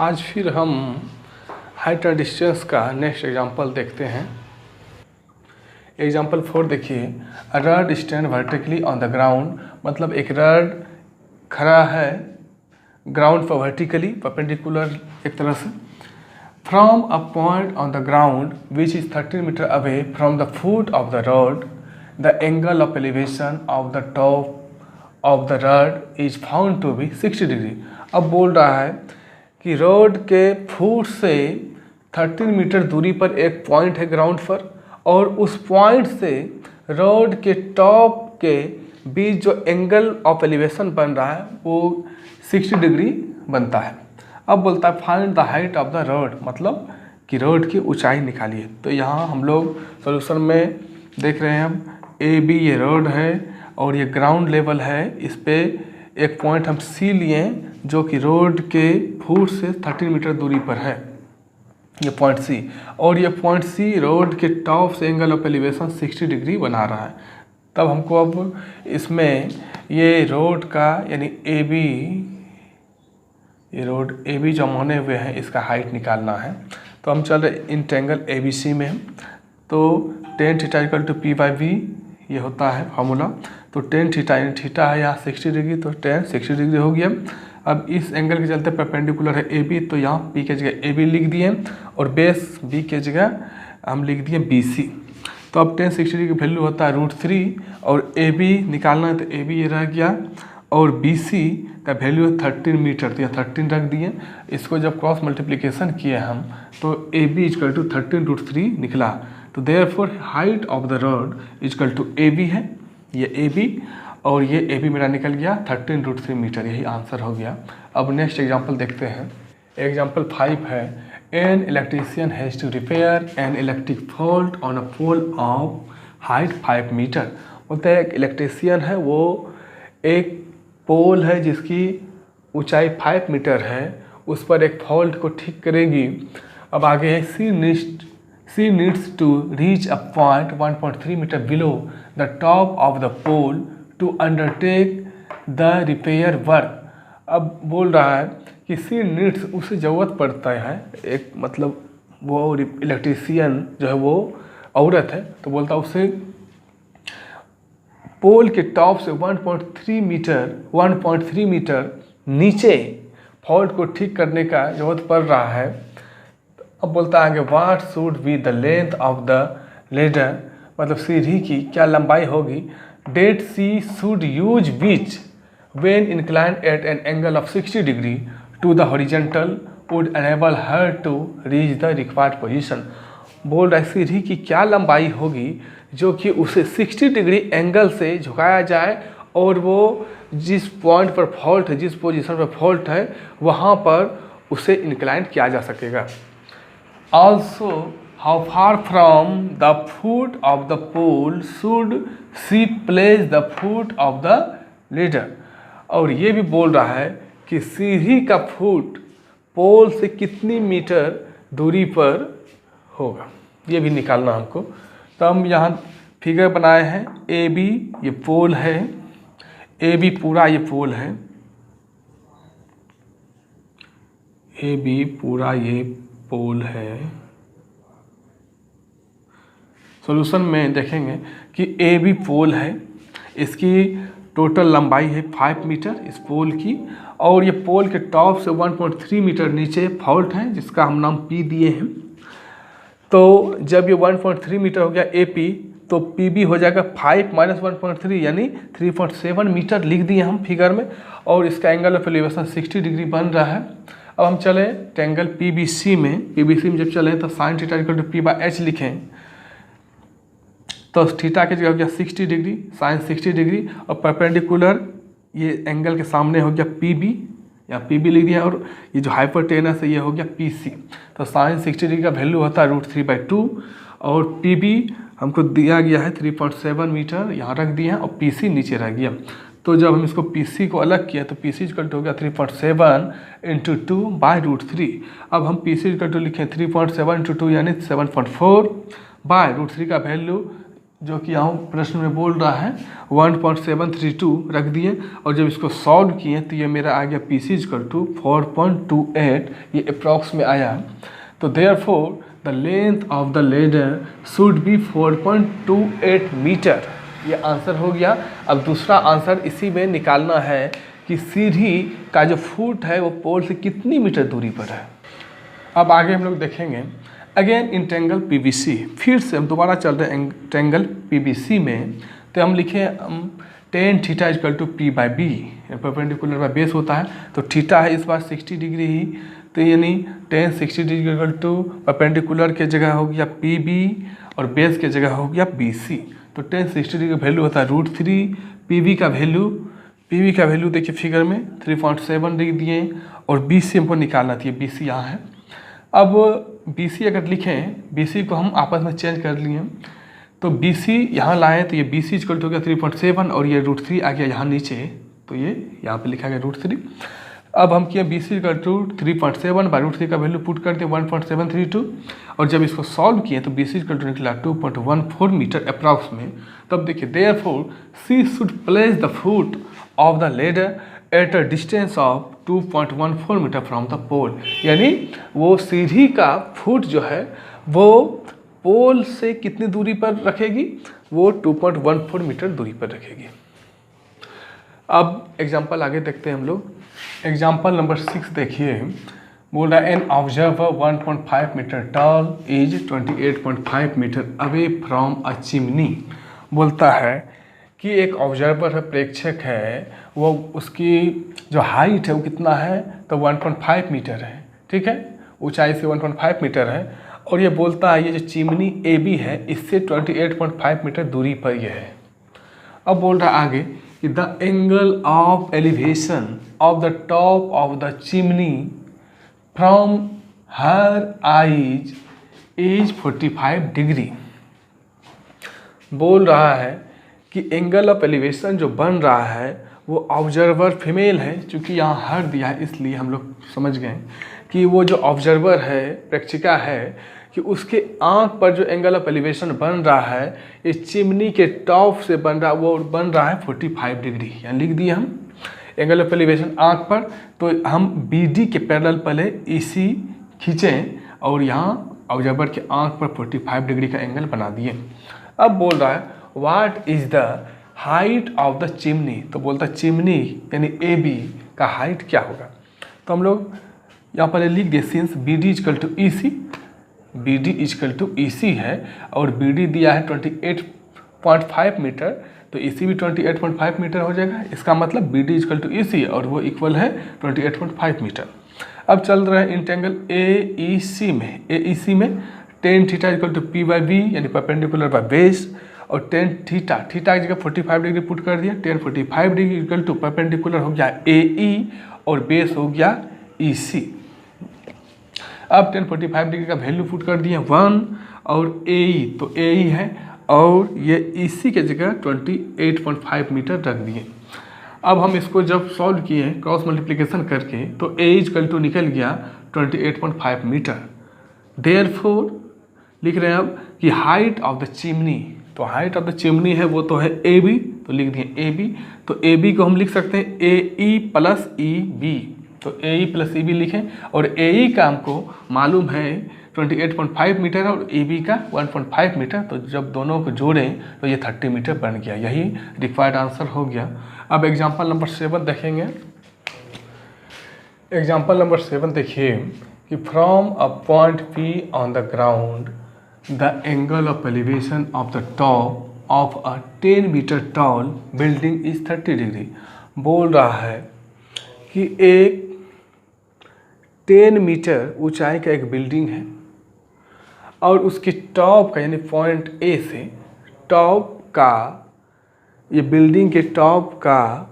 आज फिर हम हाइट एंड डिस्टेंस का नेक्स्ट एग्जांपल देखते हैं। एग्जांपल 4 देखिए। A rod stand vertically on the ground, मतलब एक रड खड़ा है ग्राउंड पर वर्टिकली परपेंडिकुलर एक तरह से। From a point on the ground which is 13 metre away from the foot of the rod, the angle of elevation of the top of the rod is found to be 60 degree. अब बोल रहा है कि road के foot से 13 metre दूरी पर एक पॉइंट है ग्राउंड पर, और उस पॉइंट से रोड के टॉप के बीच जो एंगल ऑफ एलिवेशन बन रहा है वो 60 डिग्री बनता है। अब बोलता है find the height of the road, मतलब कि रोड की ऊंचाई निकालिए। तो यहाँ हम लोग सॉल्यूशन में देख रहे हैं, हम ए बी ये रोड है और ये ग्राउंड लेवल है। इस पे एक पॉइंट हम सी लिए जो कि रोड के फुट से 13 मीटर दूरी पर है, ये पॉइंट सी। और ये पॉइंट सी रोड के टॉप से एंगल ऑफ एलिवेशन 60 डिग्री बना रहा है। तब हमको अब इसमें ये रोड का यानी ए बी, ये रोड ए बी जो बने हुए हैं इसका हाइट निकालना है। तो हम चल रहे इन ट्रायंगल ए बी सी में। तो tan theta equal to P by V ये होता है फार्मूला। तो tan थीटा है यहाँ 60 डिग्री, तो tan 60 डिग्री हो गया। अब इस एंगल के चलते परपेंडिकुलर है ए बी, तो यहाँ पी के जगह ए बी लिख दिए और बेस बी के जगह हम लिख दिए बी सी। तो अब tan 60 की वैल्यू होता है √3 और ए बी निकालना है, तो ए बी ये रह गया और बी सी का वैल्यू है 13 मीटर, तो यहाँ 13 रख दिए। इसको जब क्रॉस मल्टीप्लिकेशन किए हम तो ए बी इजकल टू 13√3 निकला। तो therefore height of the road is equal to A B है, ये ए बी और ये ए बी मेरा निकल गया 13√3 मीटर, यही आंसर हो गया। अब नेक्स्ट एग्जांपल देखते हैं। एग्जांपल 5 है। An electrician has to repair an electric fault on a pole of height 5 metre. बोलते हैं एक इलेक्ट्रीशियन है, वो एक पोल है जिसकी ऊंचाई 5 मीटर है, उस पर एक फॉल्ट को ठीक करेगी। अब आगे है she needs to reach a point 1.3 metre below the top of the pole to undertake the repair work. अब बोल रहा है कि सी नीड्स, उसे ज़रूरत पड़ता है एक, मतलब वो इलेक्ट्रीशियन जो है वो औरत है, तो बोलता है उसे पोल के टॉप से 1.3 मीटर नीचे फॉल्ट को ठीक करने का जरूरत पड़ रहा है। अब बोलता है कि what should be the length of the ladder, मतलब सीढ़ी की क्या लंबाई होगी। That she should use which when inclined at an angle of 60 degree to the horizontal would enable her to reach the required position। बोल रहा है सीढ़ी की क्या लंबाई होगी जो कि उसे 60 डिग्री एंगल से झुकाया जाए और वो जिस पॉइंट पर फॉल्ट है, जिस पोजीशन पर फॉल्ट है वहाँ पर उसे इंक्लाइन किया जा सकेगा। Also how far from the foot of the pole should she place the foot of the ladder. और ये भी बोल रहा है कि सीढ़ी का फुट पोल से कितनी मीटर दूरी पर होगा, ये भी निकालना हमको। तो हम यहाँ फिगर बनाए हैं। ए बी ये पोल है, ए बी पूरा ये पोल है, ए बी पूरा ये पोल है। सॉल्यूशन में देखेंगे कि ए बी पोल है, इसकी टोटल लंबाई है 5 मीटर इस पोल की, और ये पोल के टॉप से 1.3 मीटर नीचे फॉल्ट है जिसका हम नाम पी दिए हैं। तो जब ये 1.3 मीटर हो गया ए पी, तो पी बी हो जाएगा 5 माइनस 1.3 यानी 3.7 मीटर लिख दिए हम फिगर में, और इसका एंगल ऑफ एलिवेशन 60 डिग्री बन रहा है। अब हम चले ट्रायंगल पी बी सी में। पी बी सी में जब चले तो sine theta equal to P by H लिखें, तो थीटा की जगह हो गया 60 डिग्री, साइन 60 डिग्री, और परपेंडिकुलर ये एंगल के सामने हो गया पी बी, या पी बी लिख दिया, और ये जो हाइपोटेनस है ये हो गया पी सी। तो साइन 60 डिग्री का वैल्यू होता है √3/2, और पी बी हमको दिया गया है 3.7 मीटर, यहाँ रख दिया है, और पी सी नीचे रह गया। तो जब हम इसको पी सी को अलग किया तो पी सी इक्वल टू हो गया 3.7 × 2/√3। अब हम पी सी इक्वल टू लिखें 3.7 × 2 यानी 7.4 √3 का वैल्यू जो कि यहाँ प्रश्न में बोल रहा है 1.732 रख दिए, और जब इसको सॉल्व किए तो ये मेरा आ गया PC इक्वल टू 4.28, ये अप्रॉक्स में आया। तो therefore the length of the ladder should be 4.28 metre, ये आंसर हो गया। अब दूसरा आंसर इसी में निकालना है कि सीढ़ी का जो फुट है वो पोल से कितनी मीटर दूरी पर है। अब आगे हम लोग देखेंगे अगेन इंटेंगल PVC, फिर से हम दोबारा चल रहे हैं इंटेंगल PVC में। तो हम लिखे tan theta equal to P by B, perpendicular by base होता है, तो थीटा है इस बार 60 डिग्री ही, तो यानी tan 60 degree equal to perpendicular के जगह हो गया PB और बेस के जगह हो गया BC। तो tan 60 डिग्री का वैल्यू होता है √3, PB का वैल्यू देखिए फिगर में 3.7 डिग्री दिए, और BC हमको निकालना थी, BC यहाँ है। अब BC अगर लिखें, BC को हम आपस में चेंज कर लिए, तो BC यहाँ लाएँ तो ये BC इक्वल हो गया 3.7 और ये √3 आ गया यहाँ नीचे, तो ये यहाँ पे लिखा गया √3। अब हम किए BC इक्वल टू 3.7 बाई √3 का वैल्यू पुट करते 1.732, और जब इसको सॉल्व किए तो BC इक्वल टू निकला 2.14 मीटर अप्रॉक्स में। तब देखिए therefore she should place the foot of the ladder at a distance of 2.14 metre from the pole, यानी वो सीढ़ी का फुट जो है वो पोल से कितनी दूरी पर रखेगी, वो 2.14 मीटर दूरी पर रखेगी। अब एग्जाम्पल आगे देखते हैं हम लोग। एग्जाम्पल नंबर 6 देखिए, बोल रहा है an observer 1.5 metre tall is 28.5 metre away from a chimney. बोलता है कि एक ऑब्जर्वर है, प्रेक्षक है, वो उसकी जो हाइट है वो कितना है, तो 1.5 मीटर है, ठीक है, ऊंचाई से 1.5 मीटर है, और ये बोलता है ये जो चिमनी AB है इससे 28.5 मीटर दूरी पर ये है। अब बोल रहा है आगे कि the angle of elevation of the top of the chimney from her eyes is 45 degree. बोल रहा है कि एंगल ऑफ एलिवेशन जो बन रहा है वो ऑब्जर्वर फीमेल है, चूँकि यहाँ हर दिया है इसलिए हम लोग समझ गए कि वो जो ऑब्जर्वर है, प्रेक्षिका है, कि उसके आँख पर जो एंगल ऑफ एलिवेशन बन रहा है ये चिमनी के टॉप से बन रहा, वो बन रहा है 45 डिग्री। यहाँ लिख दिए हम एंगल ऑफ एलिवेशन आँख पर, तो हम BD के पैरेलल पहले EC खींचें और यहाँ ऑब्जर्वर के आँख पर 45 डिग्री का एंगल बना दिए। अब बोल रहा है what is the height of the chimney, तो बोलता है चिमनी यानी AB का हाइट क्या होगा। तो हम लोग यहाँ पर लिख दिए since BD equal to EC, BD equal to EC है और BD दिया है 28.5 मीटर, तो EC भी 28.5 मीटर हो जाएगा। इसका मतलब BD इक्वल टू EC और वो इक्वल है 28.5 मीटर। अब चल रहा है इंटेंगल AEC में tan theta equal to P by B यानी परपेंडिकुलर बाय बेस, और tan थीटा की जगह 45 डिग्री पुट कर दिया, tan 45 degree equal to perpendicular हो गया AE और बेस हो गया EC। अब tan 45 डिग्री का वैल्यू पुट कर दिए 1 और AE, तो AE है और ये EC के जगह 28.5 मीटर रख दिए। अब हम इसको जब सॉल्व किए क्रॉस मल्टीप्लिकेशन करके तो A इक्वल टू निकल गया 28.5 मीटर। देयरफॉर लिख रहे हैं अब कि हाइट ऑफ द चिमनी, तो हाइट ऑफ द चिमनी है वो तो है AB, तो लिख दिए AB, तो AB को हम लिख सकते हैं AE प्लस EB, तो AE प्लस EB लिखें, और AE का हमको मालूम है 28.5 मीटर और EB का 1.5 मीटर, तो जब दोनों को जोड़ें तो ये 30 मीटर बन गया, यही रिक्वायर्ड आंसर हो गया। अब एग्जाम्पल नंबर 7 देखेंगे। एग्जाम्पल नंबर 7 देखिए कि from a point P on the ground the angle of elevation of the top of a 10 metre tall building is 30 degree. बोल रहा है कि एक 10 मीटर ऊंचाई का एक बिल्डिंग है और उसके टॉप का यानी पॉइंट A से टॉप का, ये बिल्डिंग के टॉप का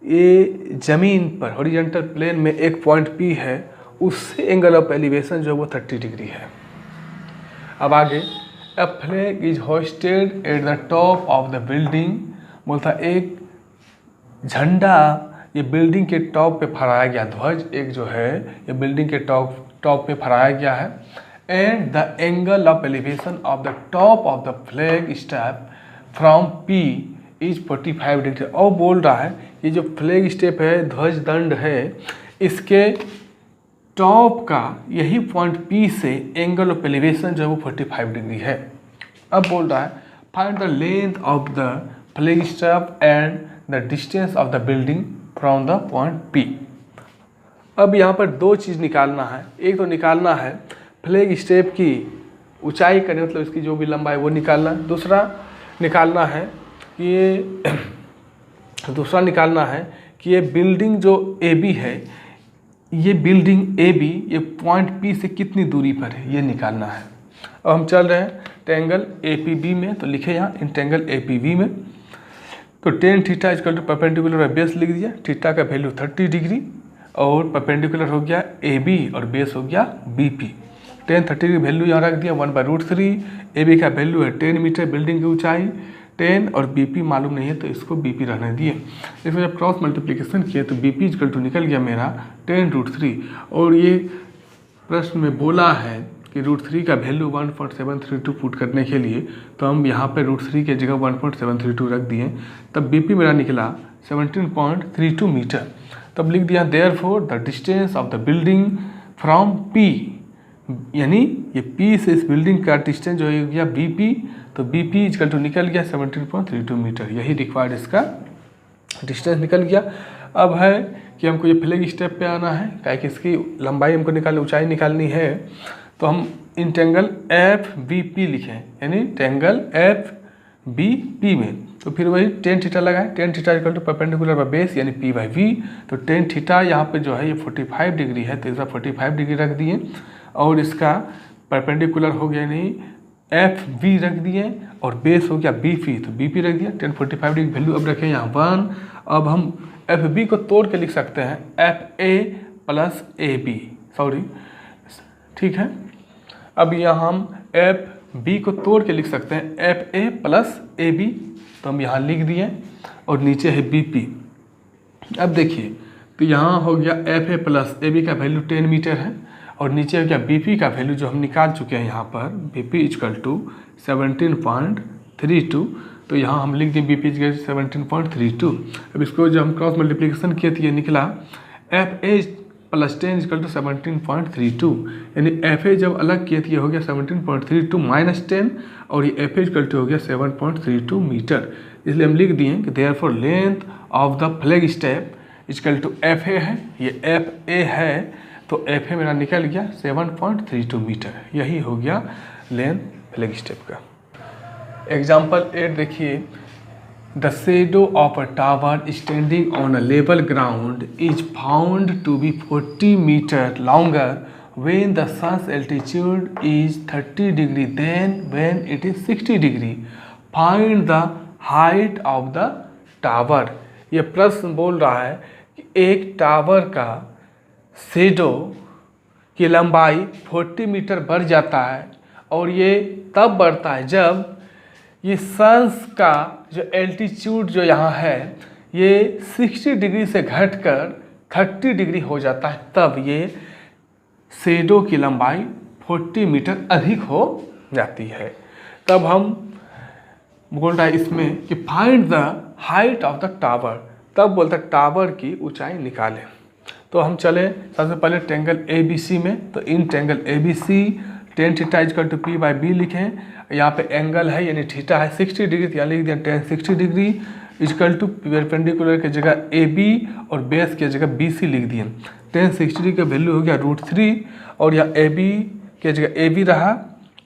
ये ज़मीन पर हॉरिजॉन्टल प्लेन में एक पॉइंट P है, उससे एंगल ऑफ एलिवेशन जो है वो 30 डिग्री है। अब आगे a flag is hosted at the top of the building, बोलता एक झंडा ये बिल्डिंग के टॉप पे फहराया गया, ध्वज एक जो है ये बिल्डिंग के टॉप पे फहराया गया है। And the angle of elevation of the top of the flag step from P is 45 degree. और बोल रहा है कि जो फ्लैग स्टेप है, ध्वज दंड है, इसके टॉप का यही पॉइंट पी से एंगल ऑफ एलिवेशन जो है वो 45 डिग्री है। अब बोल रहा है find the length of the flag step and the distance of the building from the point P. अब यहाँ पर दो चीज़ निकालना है। एक तो निकालना है फ्लैग स्टेप की ऊंचाई करनी, मतलब इसकी जो भी लंबाई वो निकालना। दूसरा निकालना है कि ये बिल्डिंग जो ए बी है, ये बिल्डिंग ए बी ये पॉइंट पी से कितनी दूरी पर है, ये निकालना है। अब हम चल रहे हैं ट्रायंगल ए पी बी में, तो लिखे यहाँ in triangle A P B में तो tan theta equal to perpendicular base लिख दिया। थीटा का वैल्यू 30 डिग्री और परपेंडिकुलर हो गया ए बी और बेस हो गया बी पी। टेन 30 की वैल्यू यहाँ रख दिया 1/√3। ए बी का वैल्यू है 10 मीटर, बिल्डिंग की ऊंचाई 10 और बी पी मालूम नहीं है तो इसको बी पी रहने दिए। इसमें जब क्रॉस मल्टीप्लिकेशन किए तो बी पी इक्वल टू निकल गया मेरा 10√3। और ये प्रश्न में बोला है कि √3 का वैल्यू 1.732 पुट करने के लिए, तो हम यहाँ पे √3 के जगह 1.732 रख दिए, तब बी पी मेरा निकला 17.32 मीटर। तब लिख दिया therefore the distance of the building from P, यानी ये पी से इस बिल्डिंग का डिस्टेंस जो हो गया बी पी, तो बी पी इक्वल टू निकल गया 17.32 मीटर। यही रिक्वायर्ड इसका डिस्टेंस निकल गया। अब है कि हमको ये फ्लैग स्टेप पे आना है, क्या कि इसकी लंबाई हमको निकालनी, ऊंचाई निकालनी है। तो हम in triangle F B P लिखें, यानी ट्रायंगल एफ बी पी में, तो फिर वही टेन थीटा लगाएं। Tan theta equal to perpendicular by base यानी पी बाई वी। तो टेन थीटा यहाँ पे जो है ये 45 डिग्री है, तो इसका 45 डिग्री रख दिए और इसका परपेंडिकुलर हो गया नहीं एफ वी रख दिए और बेस हो गया बी पी, तो बी पी रख दिया। 1045 डिग्री वैल्यू अब रखें यहाँ 1। अब हम एफ बी को तोड़ के लिख सकते हैं F A plus A B, sorry ठीक है। अब यहाँ हम एफ बी को तोड़ के लिख सकते हैं F A plus A B, तो हम यहाँ लिख दिए और नीचे है बी पी। अब देखिए तो यहाँ हो गया F A plus A B का वैल्यू 10 मीटर है और नीचे हो गया बी पी का वैल्यू जो हम निकाल चुके हैं यहाँ पर बी पी इक्वल टू 17.32। तो यहाँ हम लिख दिए बी पी 17.32। अब इसको जब हम क्रॉस मल्टीप्लिकेशन किए तो ये निकला F A plus 10 equal to 17.32, यानी एफ ए जब अलग किए तो ये हो गया 17.32 माइनस 10 और ये एफ ए इक्वल टू हो गया 7.32 मीटर। इसलिए हम लिख दिए कि therefore length of the flag step equal to F A है, ये एफ ए है, तो एफ ए मेरा निकल गया 7.32 मीटर। यही हो गया लेंथ फ्लैग स्टेप का। एग्जाम्पल 8 देखिए, the shadow of a tower standing on a level ground is found to be 40 metre longer when the sun's altitude is 30 degree then when it is 60 degree. Find the height of the tower. ये प्रश्न बोल रहा है कि एक tower का shadow की लंबाई 40 मीटर बढ़ जाता है और ये तब बढ़ता है जब ये सन्स का जो एल्टीट्यूड जो यहाँ है ये 60 डिग्री से घटकर 30 डिग्री हो जाता है, तब ये शेडो की लंबाई 40 मीटर अधिक हो जाती है। तब हम बोल रहा है इसमें कि find the height of the tower, तब बोलता है टावर की ऊंचाई निकालें। तो हम चले सबसे पहले ट्रायंगल ए बी सी में, तो in triangle A B C tan theta equal to P by B लिखें। यहाँ पे एंगल है यानी थीटा है 60 डिग्री, तो यहाँ लिख दिया 1060 डिग्री इक्वल टू परपेंडिकुलर की जगह ए बी और बेस की जगह बी सी लिख दिए। 1060 डिग्री का वैल्यू हो गया √3 और यहाँ ए बी की जगह ए बी रहा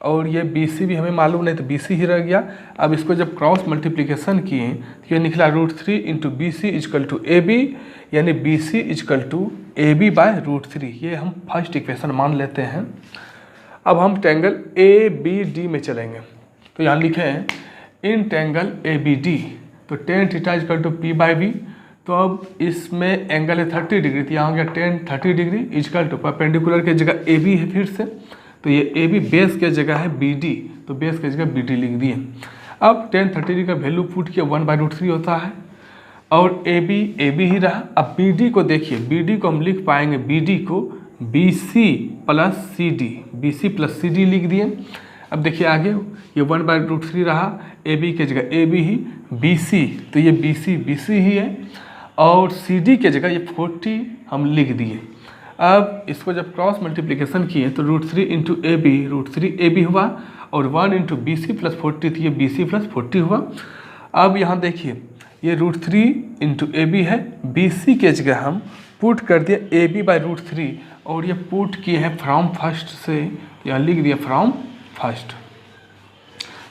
और ये बी सी भी हमें मालूम नहीं तो बी सी ही रह गया। अब इसको जब क्रॉस मल्टीप्लिकेशन किए तो ये निकला √3 into B C equal to A B, यानी B C equal to A B by √3। ये हम फर्स्ट इक्वेशन मान लेते हैं। अब हम ट्रायंगल ए बी डी में चलेंगे, तो यहाँ लिखे हैं in triangle A B D, तो tan theta equal to P by B. तो अब इसमें एंगल है 30 डिग्री, तो यहाँ हो गया 1030 डिग्री इक्वल टू परपेंडिकुलर की जगह ए बी है फिर से, तो ये ए बी बेस की जगह है बी डी, तो बेस की जगह बी डी लिख दिए। अब 1030 डिग्री का वैल्यू पुट किया 1/√3 होता है और ए बी ही रहा। अब बी डी को देखिए, बी डी को हम लिख पाएंगे बी डी को B C plus C D, B C plus C D लिख दिए। अब देखिए आगे ये 1/√3 रहा, ए बी की जगह A B he, B C तो ये बी सी ही है, और सी डी की जगह ये 40 हम लिख दिए। अब इसको जब क्रॉस मल्टीप्लिकेशन किए तो √3 इंटू ए बी √3 हुआ, और 1 इंटू बी सी प्लस 40 तो ये बी सी प्लस 40 हुआ। अब यहाँ देखिए ये √3 इंटू ए बी है, बी सी के जगह हम पुट कर दिया ए बी बाई √3, और ये पुट किए हैं फ्रॉम फर्स्ट से, यहाँ लिख दिया फ्रॉम फर्स्ट।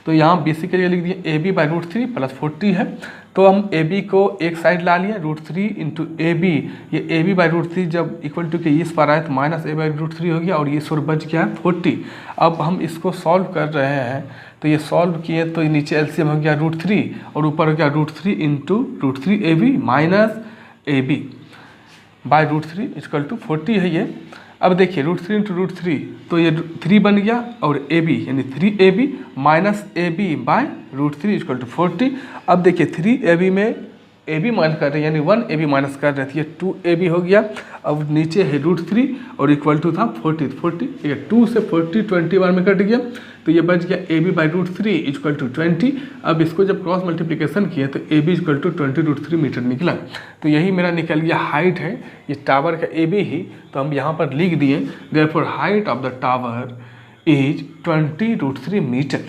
तो यहाँ बी सी के लिए लिख दिया ए बी बाई √3 प्लस 40 है, तो हम ए बी को एक साइड ला लिया, √3 इंटू ए बी, ये ए बी बाई √3 जब इक्वल टू के इस पर आए तो माइनस ए बाई √3 हो गया, और ये सोर बच गया 40। अब हम इसको सॉल्व कर रहे हैं, तो ये सॉल्व किए तो नीचे एलसीएम हो गया √3 और ऊपर हो गया √3 into √3 A B minus A B by √3 equal to 40 है ये। अब देखिए √3 इंटू √3 तो ये 3 बन गया, और ए बी यानी 3ab minus A B by √3 equal to 40। अब देखिए 3ab में ए बी माइनस कर रहे हैं, यानी 1ab माइनस कर रहे थे, ये 2ab हो गया। अब नीचे है √3 और इक्वल टू था 40, ये 2 से 40 20 बार में कट गया, तो ये बच गया A B by √3 equal to 20। अब इसको जब क्रॉस मल्टीप्लिकेशन किया तो A B equal to 20√3 metre निकला। तो यही मेरा निकल गया हाइट है ये टावर का ए बी ही, तो हम यहाँ पर लिख दिए therefore height of the tower is 20√3 metre.